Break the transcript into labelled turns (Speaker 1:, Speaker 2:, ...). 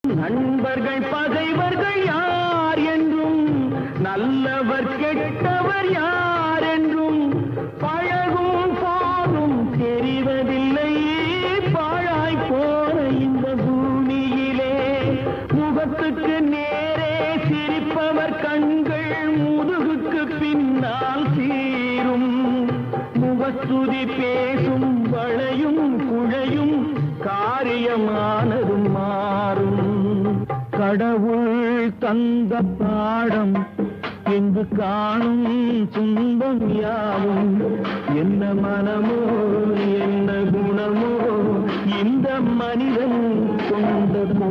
Speaker 1: நண்பர்கள் பகைவர்கள் யார் என்றும் நல்லவர் கெட்டவர் யார் என்றும் பழகும் போதும் தெரிவதில்லை பாழாய் போன இந்த பூமியிலே முகத்துக்கு நேரே சிரிப்பவர் கண்கள் முதுகுக்கு பின்னால் சீரும் முகஸ்துதி பேசும் வளையும் குழையும் காரியமானதும் மாறும் கடவுள் தந்த பாடம் எங்கு காணும் துன்பம் யாவும் என்ன மனமோ என்ன குணமோ இந்த மனிதன் கொண்ட போ